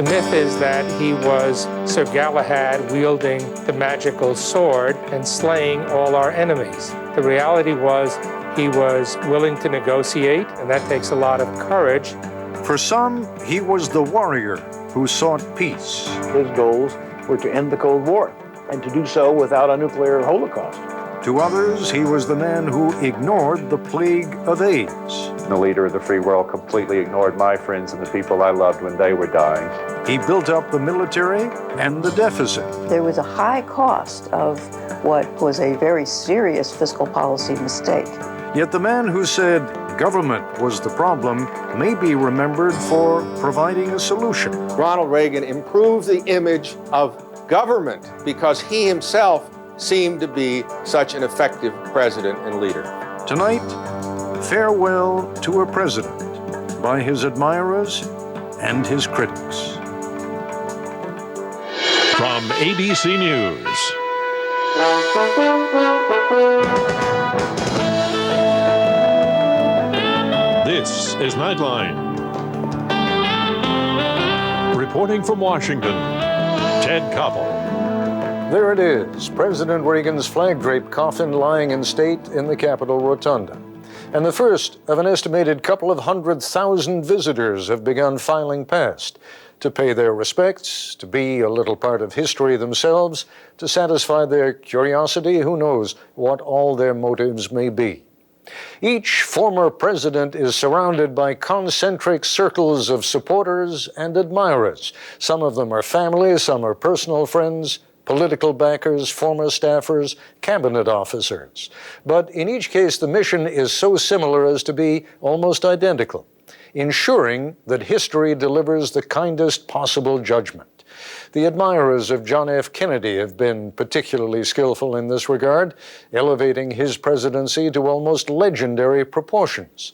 The myth is that he was Sir Galahad wielding the magical sword and slaying all our enemies. The reality was he was willing to negotiate, and that takes a lot of courage. For some, he was the warrior who sought peace. His goals were to end the Cold War, and to do so without a nuclear holocaust. To others, he was the man who ignored the plague of AIDS. The leader of the free world completely ignored my friends and the people I loved when they were dying. He built up the military and the deficit. There was a high cost of what was a very serious fiscal policy mistake. Yet the man who said government was the problem may be remembered for providing a solution. Ronald Reagan improved the image of government because he himself seemed to be such an effective president and leader. Tonight, farewell to a president by his admirers and his critics. From ABC News. This is Nightline. Reporting from Washington, Ted Koppel. There it is, President Reagan's flag-draped coffin lying in state in the Capitol Rotunda. And the first of an estimated couple of 100,000 visitors have begun filing past to pay their respects, to be a little part of history themselves, to satisfy their curiosity. Who knows what all their motives may be. Each former president is surrounded by concentric circles of supporters and admirers. Some of them are family, some are personal friends, political backers, former staffers, cabinet officers. But in each case, the mission is so similar as to be almost identical, ensuring that history delivers the kindest possible judgment. The admirers of John F. Kennedy have been particularly skillful in this regard, elevating his presidency to almost legendary proportions.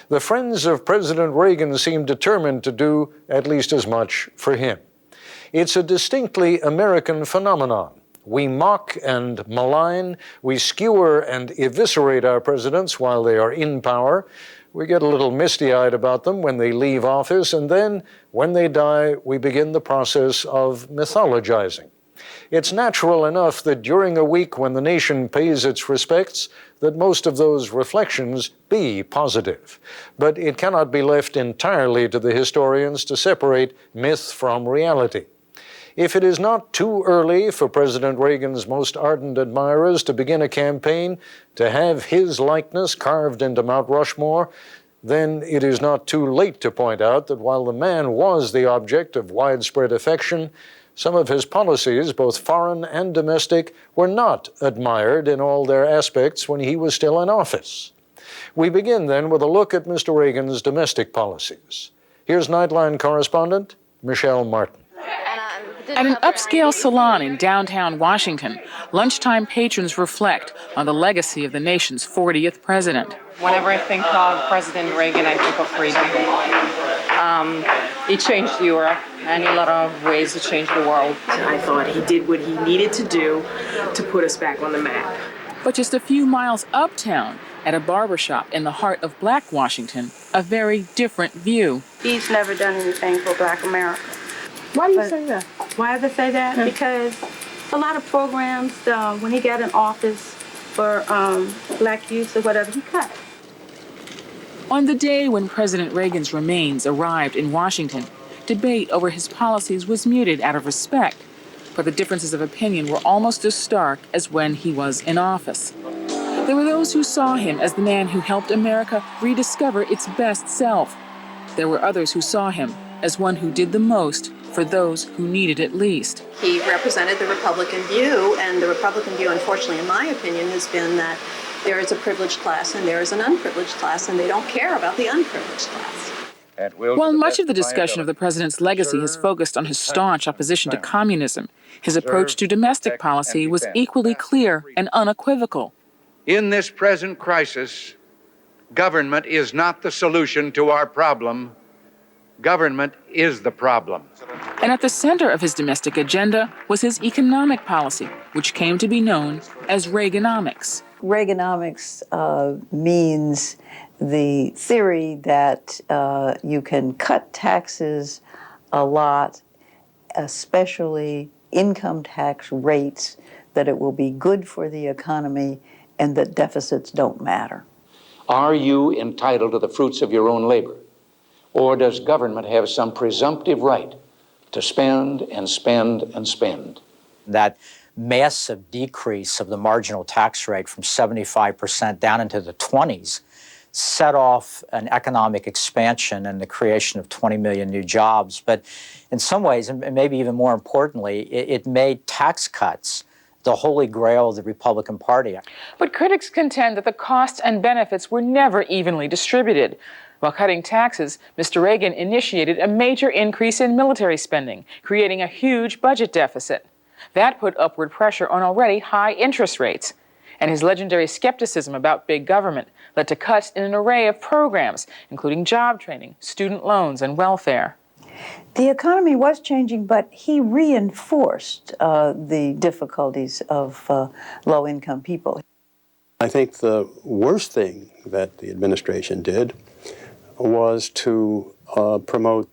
The friends of President Reagan seem determined to do at least as much for him. It's a distinctly American phenomenon. We mock and malign, we skewer and eviscerate our presidents while they are in power. We get a little misty-eyed about them when they leave office, and then, when they die, we begin the process of mythologizing. It's natural enough that during a week when the nation pays its respects, that most of those reflections be positive. But it cannot be left entirely to the historians to separate myth from reality. If it is not too early for President Reagan's most ardent admirers to begin a campaign to have his likeness carved into Mount Rushmore, then it is not too late to point out that while the man was the object of widespread affection, some of his policies, both foreign and domestic, were not admired in all their aspects when he was still in office. We begin then with a look at Mr. Reagan's domestic policies. Here's Nightline correspondent Michelle Martin. At an upscale salon in downtown Washington, lunchtime patrons reflect on the legacy of the nation's 40th president. Whenever I think of President Reagan, I think of freedom. He changed Europe, and in a lot of ways, he changed the world. I thought he did what he needed to do to put us back on the map. But just a few miles uptown, at a barbershop in the heart of Black Washington, a very different view. He's never done anything for Black America. Why do you say that? Why do I say that? Because a lot of programs, when he got in office for Black youth or whatever, he cut. On the day when President Reagan's remains arrived in Washington, debate over his policies was muted out of respect, but the differences of opinion were almost as stark as when he was in office. There were those who saw him as the man who helped America rediscover its best self. There were others who saw him as one who did the most for those who needed it least. He represented the Republican view, and the Republican view, unfortunately, in my opinion, has been that there is a privileged class and there is an unprivileged class, and they don't care about the unprivileged class. While much of the discussion of the president's legacy has focused on his staunch opposition to communism, his approach to domestic policy was equally clear and unequivocal. In this present crisis, government is not the solution to our problem. Government is the problem. And at the center of his domestic agenda was his economic policy, which came to be known as Reaganomics. Reaganomics means the theory that you can cut taxes a lot especially income tax rates, that it will be good for the economy, and that deficits don't matter. Are you entitled to the fruits of your own labor? Or does government have some presumptive right to spend and spend and spend? That massive decrease of the marginal tax rate from 75% down into the 20s set off an economic expansion and the creation of 20 million new jobs. But in some ways, and maybe even more importantly, it made tax cuts the holy grail of the Republican Party. But critics contend that the costs and benefits were never evenly distributed. While cutting taxes, Mr. Reagan initiated a major increase in military spending, creating a huge budget deficit. That put upward pressure on already high interest rates. And his legendary skepticism about big government led to cuts in an array of programs, including job training, student loans, and welfare. The economy was changing, but he reinforced the difficulties of low-income people. I think the worst thing that the administration did was to promote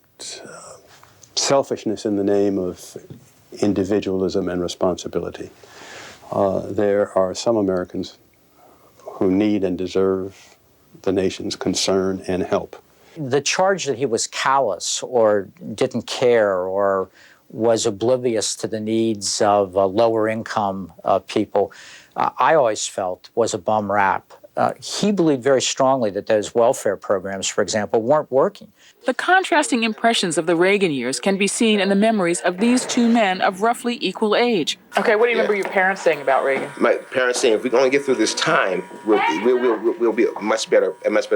selfishness in the name of individualism and responsibility. There are some Americans who need and deserve the nation's concern and help. The charge that he was callous or didn't care or was oblivious to the needs of lower income people, I always felt was a bum rap. He believed very strongly that those welfare programs, for example, weren't working. The contrasting impressions of the Reagan years can be seen in the memories of these two men of roughly equal age. Okay, what do you remember your parents saying about Reagan? My parents saying, if we can only get through this time, we'll be a much better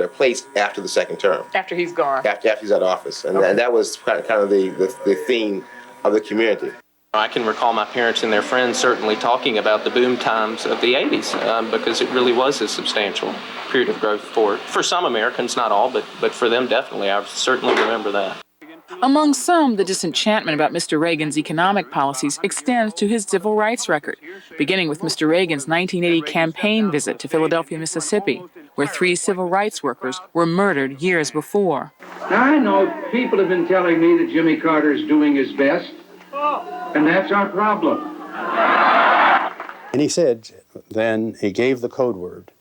place after the second term. After he's gone. After he's out of office. And that was kind of the theme of the community. I can recall my parents and their friends certainly talking about the boom times of the 80s because it really was a substantial period of growth for some Americans, not all, but for them definitely. I certainly remember that. Among some, the disenchantment about Mr. Reagan's economic policies extends to his civil rights record, beginning with Mr. Reagan's 1980 campaign visit to Philadelphia, Mississippi, where 3 civil rights workers were murdered years before. Now, I know people have been telling me that Jimmy Carter is doing his best, and that's our problem. And he said, then he gave the code word,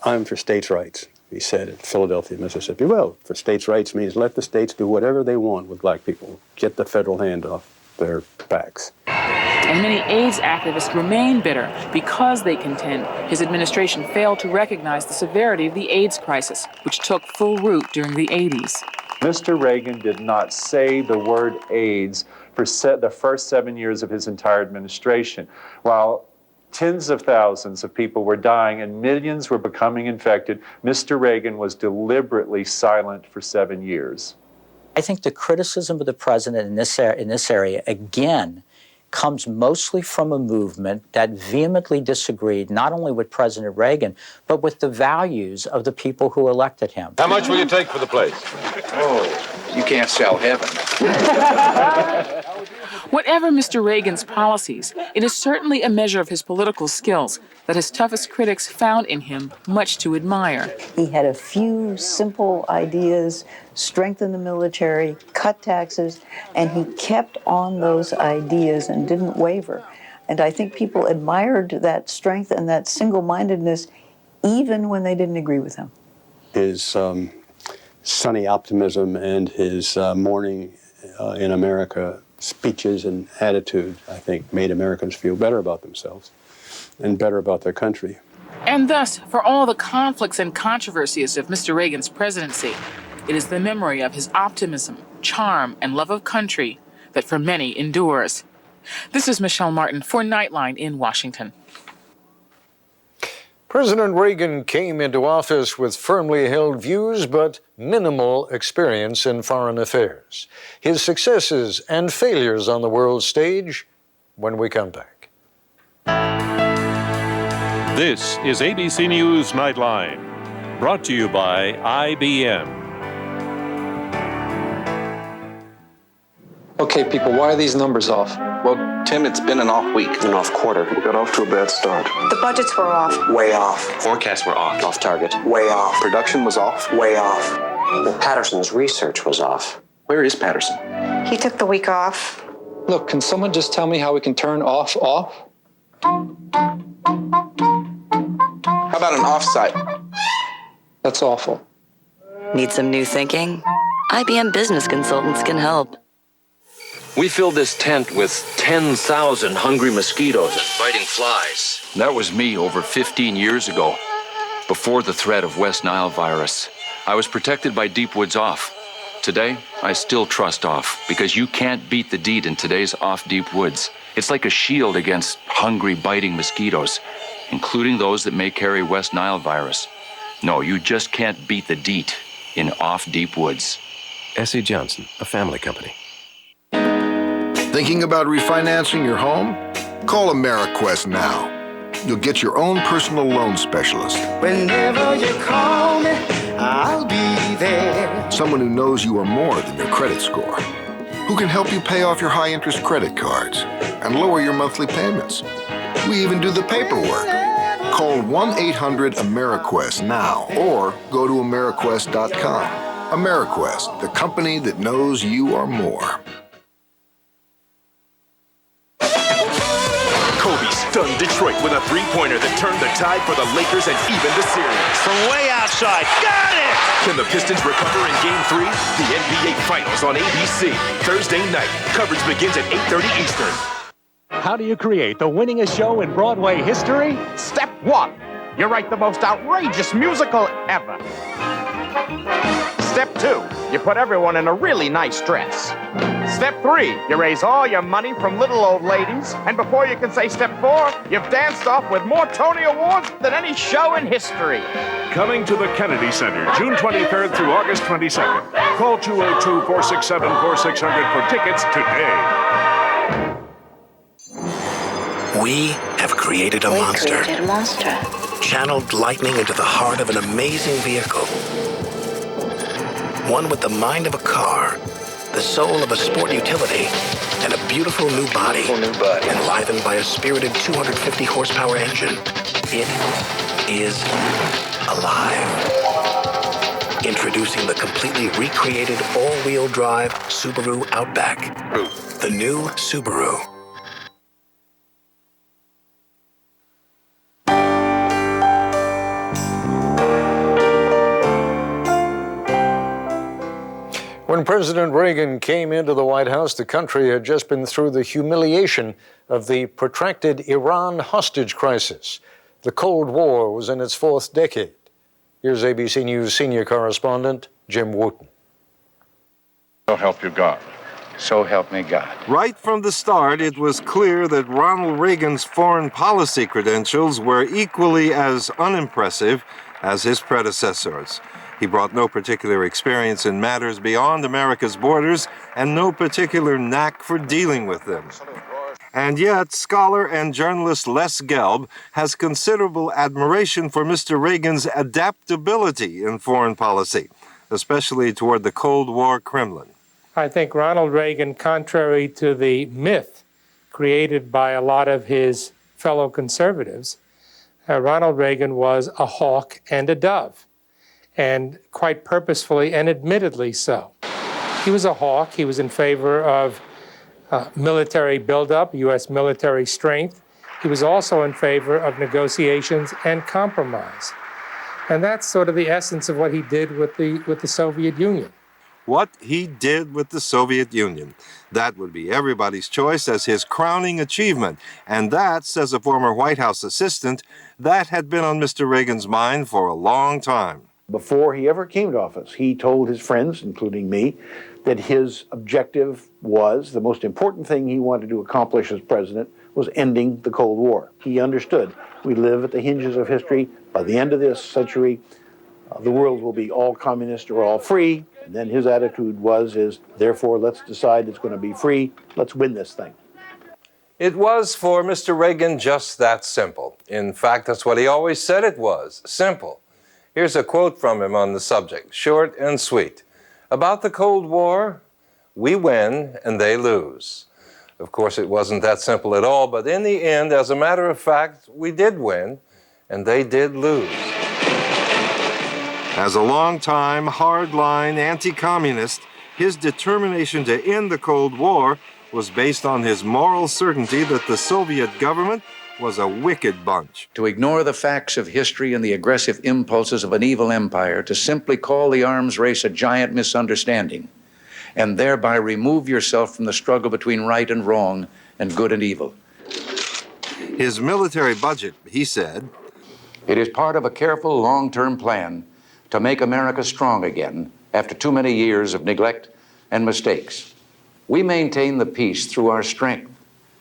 I'm for states' rights, he said at Philadelphia, Mississippi. Well, for states' rights means let the states do whatever they want with black people. Get the federal hand off their backs. And many AIDS activists remain bitter because they contend his administration failed to recognize the severity of the AIDS crisis, which took full root during the 80s. Mr. Reagan did not say the word AIDS for the first 7 years of his entire administration. While tens of thousands of people were dying and millions were becoming infected, Mr. Reagan was deliberately silent for 7 years. I think the criticism of the president in this area, again, comes mostly from a movement that vehemently disagreed not only with President Reagan, but with the values of the people who elected him. How much will you take for the place? Oh, you can't sell heaven. Whatever Mr. Reagan's policies, it is certainly a measure of his political skills that his toughest critics found in him much to admire. He had a few simple ideas: strengthen the military, cut taxes, and he kept on those ideas and didn't waver. And I think people admired that strength and that single-mindedness even when they didn't agree with him. His sunny optimism and his morning in America speeches and attitude, I think, made Americans feel better about themselves and better about their country. And thus, for all the conflicts and controversies of Mr. Reagan's presidency, it is the memory of his optimism, charm, and love of country that for many endures. This is Michelle Martin for Nightline in Washington. President Reagan came into office with firmly held views but minimal experience in foreign affairs. His successes and failures on the world stage when we come back. This is ABC News Nightline, brought to you by IBM. Okay, people, why are these numbers off? Well, Tim, it's been an off week. An off quarter. We got off to a bad start. The budgets were off. Way off. Forecasts were off. Off target. Way off. Production was off. Way off. Well, Patterson's research was off. Where is Patterson? He took the week off. Look, can someone just tell me how we can turn off off? How about an off-site? That's awful. Need some new thinking? IBM Business Consultants can help. We filled this tent with 10,000 hungry mosquitoes and biting flies. That was me over 15 years ago, before the threat of West Nile virus. I was protected by Deep Woods Off. Today, I still trust Off, because you can't beat the DEET in today's Off Deep Woods. It's like a shield against hungry, biting mosquitoes, including those that may carry West Nile virus. No, you just can't beat the DEET in Off Deep Woods. S.E. Johnson, a family company. Thinking about refinancing your home? Call AmeriQuest now. You'll get your own personal loan specialist. Whenever you call me, I'll be there. Someone who knows you are more than your credit score. Who can help you pay off your high-interest credit cards and lower your monthly payments. We even do the paperwork. Call 1-800-AmeriQuest now or go to AmeriQuest.com. AmeriQuest, the company that knows you are more. Kobe stunned Detroit with a three-pointer that turned the tide for the Lakers and evened the series. From way outside, got it! Can the Pistons recover in Game 3? The NBA Finals on ABC. Thursday night. Coverage begins at 8:30 Eastern. How do you create the winningest show in Broadway history? Step 1. You write the most outrageous musical ever. Step 2. You put everyone in a really nice dress. Step 3. You raise all your money from little old ladies. And before you can say step 4, you've danced off with more Tony Awards than any show in history. Coming to the Kennedy Center, June 23rd through August 22nd. Call 202-467-4600 for tickets today. We have created a monster. Created a monster. Channeled lightning into the heart of an amazing vehicle. One with the mind of a car, the soul of a sport utility, and a beautiful new body. Enlivened by a spirited 250 horsepower engine. It is alive. Introducing the completely recreated all-wheel drive Subaru Outback. The new Subaru. When President Reagan came into the White House, the country had just been through the humiliation of the protracted Iran hostage crisis. The Cold War was in its fourth decade. Here's ABC News senior correspondent Jim Wooten. So help you God. So help me God. Right from the start, it was clear that Ronald Reagan's foreign policy credentials were equally as unimpressive as his predecessors. He brought no particular experience in matters beyond America's borders and no particular knack for dealing with them. And yet, scholar and journalist Les Gelb has considerable admiration for Mr. Reagan's adaptability in foreign policy, especially toward the Cold War Kremlin. I think Ronald Reagan, contrary to the myth created by a lot of his fellow conservatives, Ronald Reagan was a hawk and a dove. And quite purposefully and admittedly so. He was a hawk. He was in favor of military buildup, U.S. military strength. He was also in favor of negotiations and compromise. And that's sort of the essence of what he did with the Soviet Union. What he did with the Soviet Union. That would be everybody's choice as his crowning achievement. And that, says a former White House assistant, that had been on Mr. Reagan's mind for a long time. Before he ever came to office, he told his friends, including me, that his objective was, the most important thing he wanted to accomplish as president was ending the Cold War. He understood we live at the hinges of history. By the end of this century, the world will be all communist or all free. And then his attitude is, therefore, let's decide it's going to be free. Let's win this thing. It was for Mr. Reagan just that simple. In fact, that's what he always said it was, simple. Here's a quote from him on the subject, short and sweet. About the Cold War, we win and they lose. Of course, it wasn't that simple at all, but in the end, as a matter of fact, we did win and they did lose. As a long-time, hard-line anti-communist, his determination to end the Cold War was based on his moral certainty that the Soviet government was a wicked bunch. To ignore the facts of history and the aggressive impulses of an evil empire, to simply call the arms race a giant misunderstanding, and thereby remove yourself from the struggle between right and wrong and good and evil. His military budget, he said, "It is part of a careful long-term plan to make America strong again after too many years of neglect and mistakes. We maintain the peace through our strength.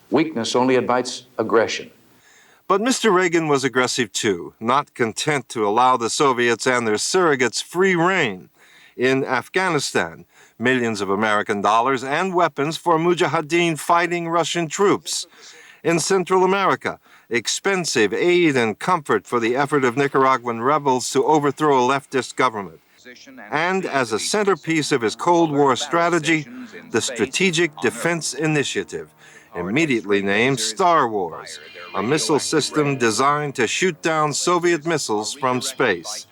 Weakness only invites aggression." But Mr. Reagan was aggressive too, not content to allow the Soviets and their surrogates free rein. In Afghanistan, millions of American dollars and weapons for Mujahideen fighting Russian troops. In Central America, expensive aid and comfort for the effort of Nicaraguan rebels to overthrow a leftist government. And as a centerpiece of his Cold War strategy, the Strategic Defense Initiative, immediately named Star Wars, a missile system designed to shoot down Soviet missiles from space.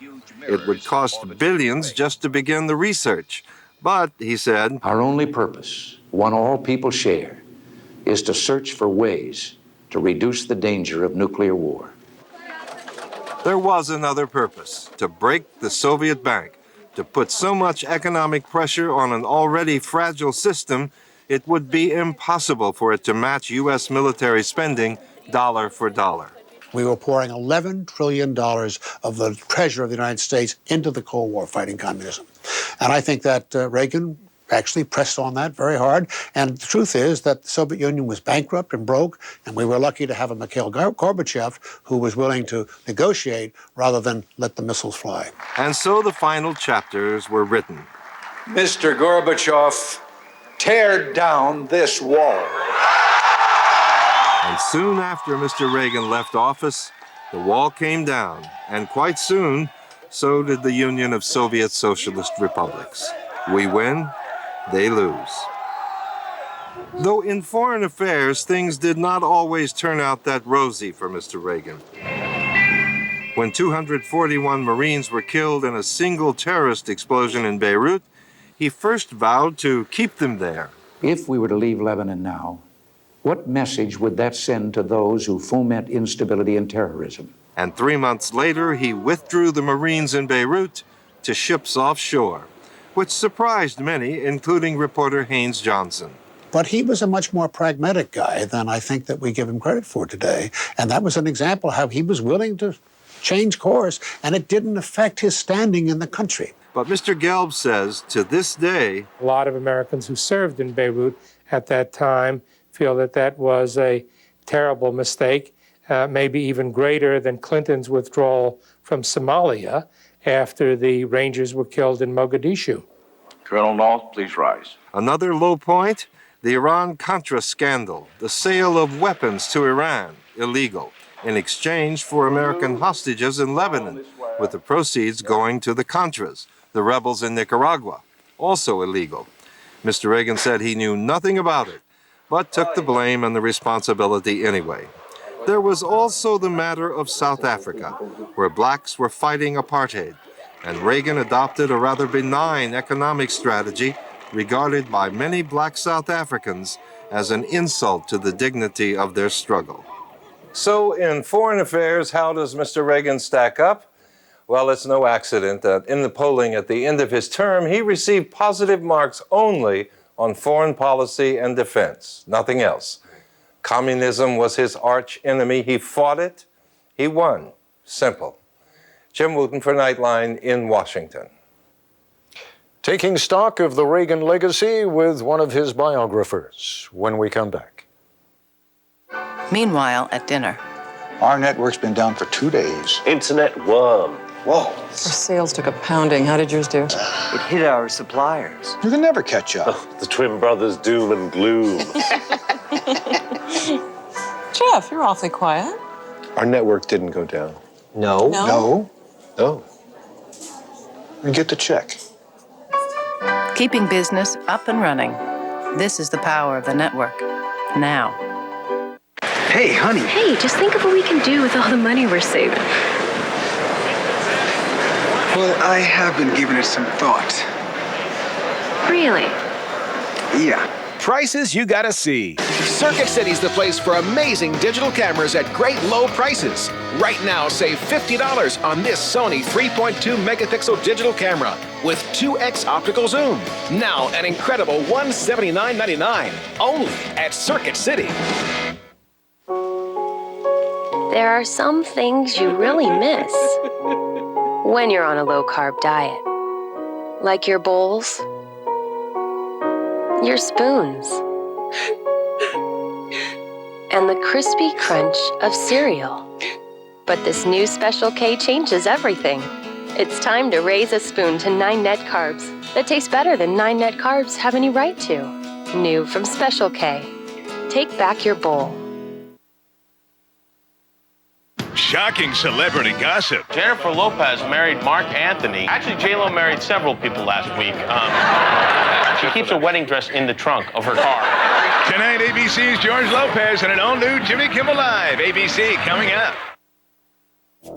It would cost billions just to begin the research. But, he said, "Our only purpose, one all people share, is to search for ways to reduce the danger of nuclear war." There was another purpose: to break the Soviet bank, to put so much economic pressure on an already fragile system, it would be impossible for it to match U.S. military spending dollar for dollar. We were pouring $11 trillion of the treasure of the United States into the Cold War fighting communism. And I think that Reagan actually pressed on that very hard. And the truth is that the Soviet Union was bankrupt and broke, and we were lucky to have a Mikhail Gorbachev who was willing to negotiate rather than let the missiles fly. And so the final chapters were written. "Mr. Gorbachev, tear down this wall." And soon after Mr. Reagan left office, the wall came down, and quite soon, so did the Union of Soviet Socialist Republics. We win, they lose. Though in foreign affairs, things did not always turn out that rosy for Mr. Reagan. When 241 Marines were killed in a single terrorist explosion in Beirut, he first vowed to keep them there. If we were to leave Lebanon now, what message would that send to those who foment instability and terrorism? And 3 months later, he withdrew the Marines in Beirut to ships offshore, which surprised many, including reporter Haynes Johnson. But he was a much more pragmatic guy than I think that we give him credit for today. And that was an example how he was willing to change course, and it didn't affect his standing in the country. But Mr. Gelb says, to this day, a lot of Americans who served in Beirut at that time feel that that was a terrible mistake, maybe even greater than Clinton's withdrawal from Somalia after the Rangers were killed in Mogadishu. Colonel North, please rise. Another low point, the Iran-Contra scandal, the sale of weapons to Iran, illegal, in exchange for American hostages in Lebanon, with the proceeds going to the Contras, the rebels in Nicaragua, also illegal. Mr. Reagan said he knew nothing about it, but took the blame and the responsibility anyway. There was also the matter of South Africa, where blacks were fighting apartheid, and Reagan adopted a rather benign economic strategy regarded by many black South Africans as an insult to the dignity of their struggle. So in foreign affairs, how does Mr. Reagan stack up? Well, it's no accident that in the polling at the end of his term, he received positive marks only on foreign policy and defense, nothing else. Communism was his arch enemy. He fought it. He won. Simple. Jim Wooten for Nightline in Washington. Taking stock of the Reagan legacy with one of his biographers when we come back. Meanwhile, at dinner. Our network's been down for 2 days. Internet worm. Whoa. Our sales took a pounding. How did yours do? It hit our suppliers. You can never catch up. Oh, the twin brothers doom and gloom. Jeff, you're awfully quiet. Our network didn't go down. No? No. And get the check. Keeping business up and running. This is the power of the network. Now. Hey, honey. Hey, just think of what we can do with all the money we're saving. Well, I have been giving it some thought. Really? Yeah. prices you gotta see. Circuit City's the place for amazing digital cameras at great low prices. Right now, save $50 on this Sony 3.2 megapixel digital camera with 2x optical zoom. Now an incredible $179.99 only at Circuit City. There are some things you really miss when you're on a low-carb diet. Like your bowls, your spoons, and the crispy crunch of cereal. But this new Special K changes everything. It's time to raise a spoon to 9 net carbs that taste better than 9 net carbs have any right to. New from Special K. Take back your bowl. Shocking celebrity gossip. Jennifer Lopez married Mark Anthony. Actually, J.Lo married several people last week. She keeps her wedding dress in the trunk of her car. Tonight, ABC's George Lopez and an all-new Jimmy Kimmel Live. ABC coming up.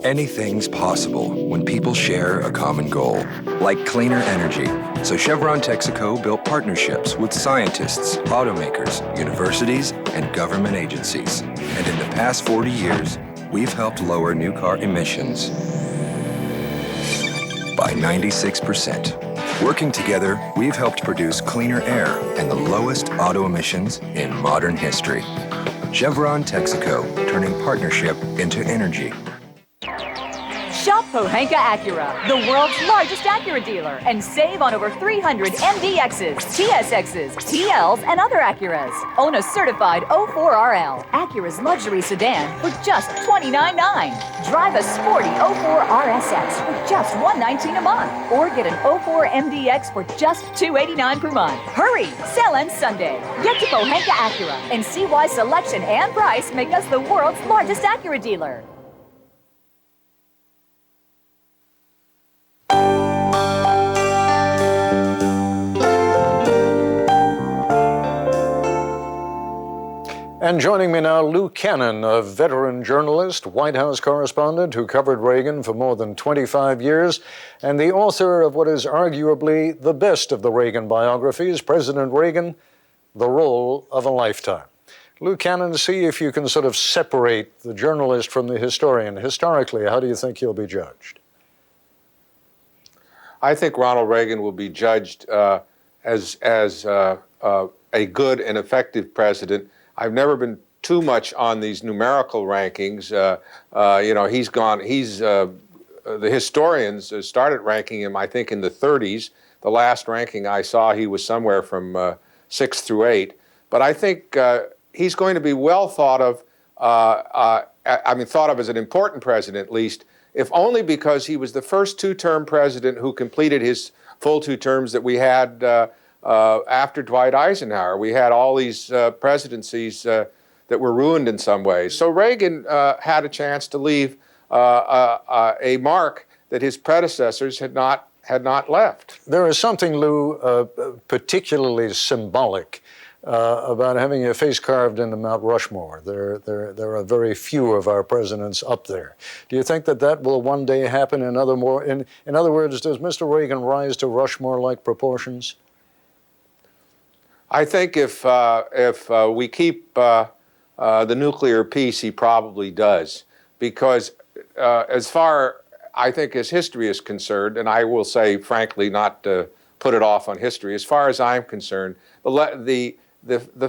Anything's possible when people share a common goal, like cleaner energy. So Chevron Texaco built partnerships with scientists, automakers, universities, and government agencies. And in the past 40 years, we've helped lower new car emissions by 96%. Working together, we've helped produce cleaner air and the lowest auto emissions in modern history. Chevron Texaco, turning partnership into energy. Shop Pohanka Acura, the world's largest Acura dealer, and save on over 300 MDXs, TSXs, TLs, and other Acuras. Own a certified 04RL, Acura's luxury sedan, for just $29.9. Drive a sporty 04 RSX for just $119 a month, or get an 04 MDX for just $289 per month. Hurry! Sale ends Sunday. Get to Pohanka Acura and see why selection and price make us the world's largest Acura dealer. And joining me now, Lou Cannon, a veteran journalist, White House correspondent who covered Reagan for more than 25 years, and the author of what is arguably the best of the Reagan biographies, President Reagan, The Role of a Lifetime. Lou Cannon, see if you can sort of separate the journalist from the historian. Historically, how do you think he'll be judged? I think Ronald Reagan will be judged as a good and effective president. I've never been too much on these numerical rankings. The historians started ranking him, I think, in the 30s. The last ranking I saw, he was somewhere from 6 through 8. But I think he's going to be well thought of, thought of as an important president, at least, if only because he was the first two-term president who completed his full 2 terms that we had after Dwight Eisenhower. We had all these presidencies that were ruined in some ways. So Reagan had a chance to leave a mark that his predecessors had not left. There is something, Lou, particularly symbolic about having your face carved into Mount Rushmore. There are very few of our presidents up there. Do you think that will one day happen? In other words, does Mr. Reagan rise to Rushmore-like proportions? I think if we keep the nuclear peace, he probably does. Because as far, I think, as history is concerned, and I will say, frankly, not to put it off on history, as far as I'm concerned, the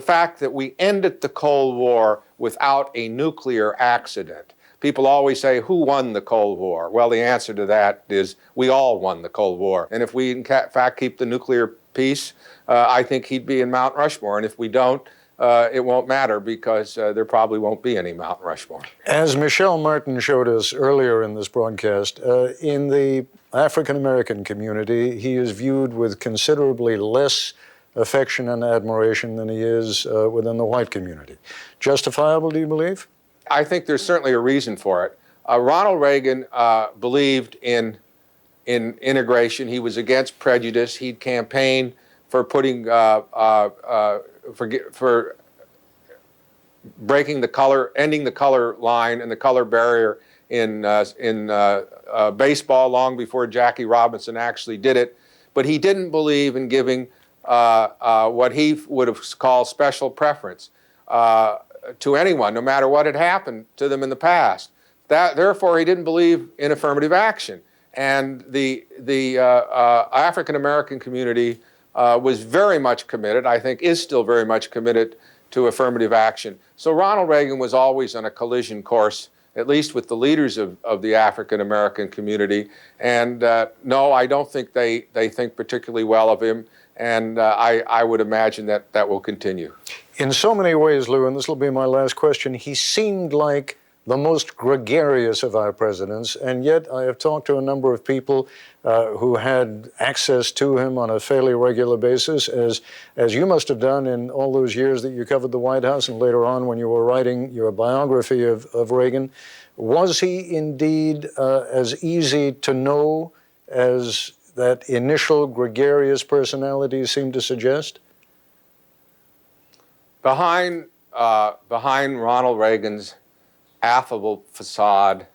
fact that we ended the Cold War without a nuclear accident. People always say, who won the Cold War? Well, the answer to that is we all won the Cold War. And if we, in fact, keep the nuclear peace, I think he'd be in Mount Rushmore. And if we don't, it won't matter because there probably won't be any Mount Rushmore. As Michelle Martin showed us earlier in this broadcast, in the African-American community, he is viewed with considerably less affection and admiration than he is within the white community. Justifiable, do you believe? I think there's certainly a reason for it. Ronald Reagan believed in integration. He was against prejudice. He'd campaigned for putting for breaking the color, ending the color line and the color barrier in baseball long before Jackie Robinson actually did it. But he didn't believe in giving what he would have called special preference to anyone, no matter what had happened to them in the past. Therefore, he didn't believe in affirmative action. And the African American community was very much committed, I think is still very much committed to affirmative action. So Ronald Reagan was always on a collision course, at least with the leaders of the African American community. And no, I don't think they think particularly well of him. And I would imagine that will continue. In so many ways, Lou, and this will be my last question, he seemed like the most gregarious of our presidents, and yet I have talked to a number of people who had access to him on a fairly regular basis, as you must have done in all those years that you covered the White House and later on when you were writing your biography of Reagan. Was he indeed as easy to know as that initial gregarious personality seemed to suggest? Behind Ronald Reagan's affable facade,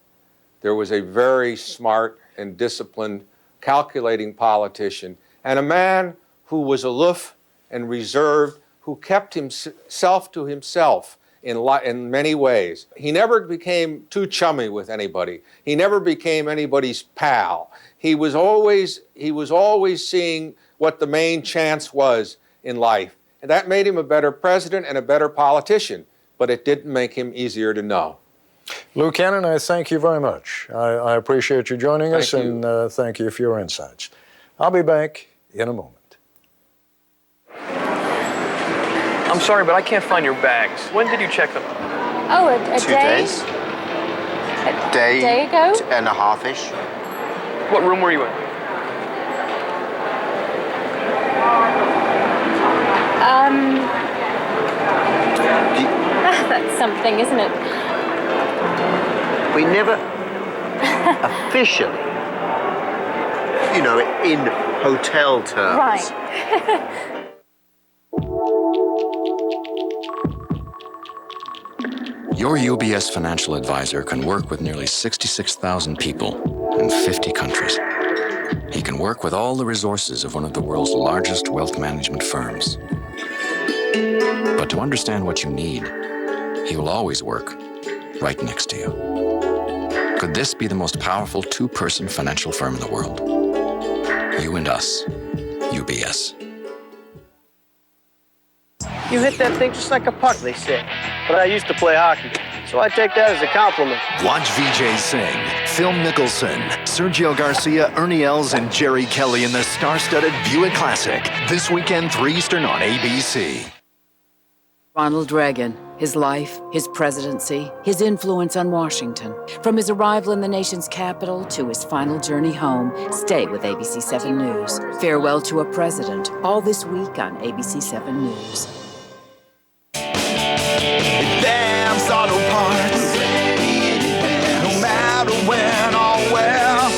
there was a very smart and disciplined, calculating politician, and a man who was aloof and reserved, who kept himself to himself in many ways. He never became too chummy with anybody. He never became anybody's pal. He was always seeing what the main chance was in life. And that made him a better president and a better politician, but it didn't make him easier to know. Lou Cannon, I thank you very much. I appreciate you joining us, Thank you. And thank you for your insights. I'll be back in a moment. I'm sorry, but I can't find your bags. When did you check them? Oh, a 2 day? days. A Day ago? and a half-ish. What room were you in? That's something, isn't it? We never officially, you know, in hotel terms. Right. Your UBS financial advisor can work with nearly 66,000 people in 50 countries. He can work with all the resources of one of the world's largest wealth management firms. But to understand what you need, he will always work right next to you. Could this be the most powerful two-person financial firm in the world? You and us, UBS. You hit that thing just like a puck, they say. But I used to play hockey, so I take that as a compliment. Watch VJ sing, Phil Mickelson, Sergio Garcia, Ernie Els, and Jerry Kelly in the star-studded Buick Classic. This weekend, 3 Eastern on ABC. Ronald Reagan, his life, his presidency, his influence on Washington. From his arrival in the nation's capital to his final journey home, stay with ABC 7 News. Farewell to a President, all this week on ABC 7 News. Damn auto parts, no matter when or where.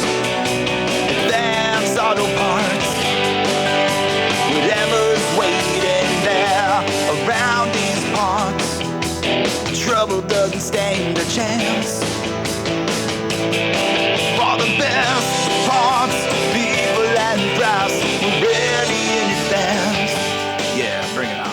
Damn auto parts, whatever's waiting there around these parts, trouble doesn't stand a chance. For the best parts, people and price, we're ready in advance. Yeah, bring it on.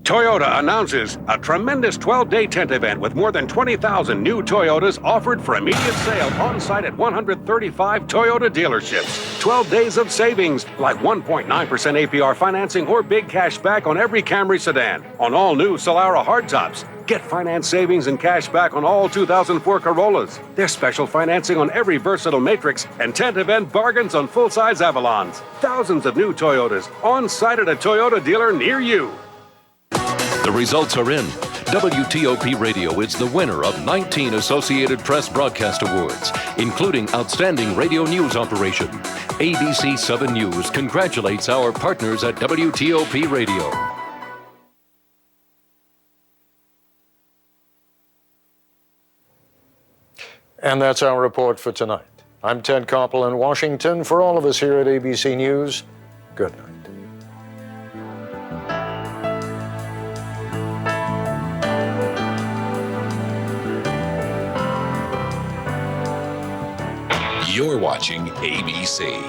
Toyota announces a tremendous 12-day tent event with more than 20,000 new Toyotas offered for immediate sale on-site at 135 Toyota dealerships. 12 days of savings, like 1.9% APR financing or big cash back on every Camry sedan. On all new Solara hardtops. Get finance savings and cash back on all 2004 Corollas. There's special financing on every versatile Matrix and tent event bargains on full-size Avalons. Thousands of new Toyotas on-site at a Toyota dealer near you. The results are in. WTOP Radio is the winner of 19 Associated Press Broadcast Awards, including Outstanding Radio News Operation. ABC 7 News congratulates our partners at WTOP Radio. And that's our report for tonight. I'm Ted Koppel in Washington. For all of us here at ABC News, good night. You're watching ABC.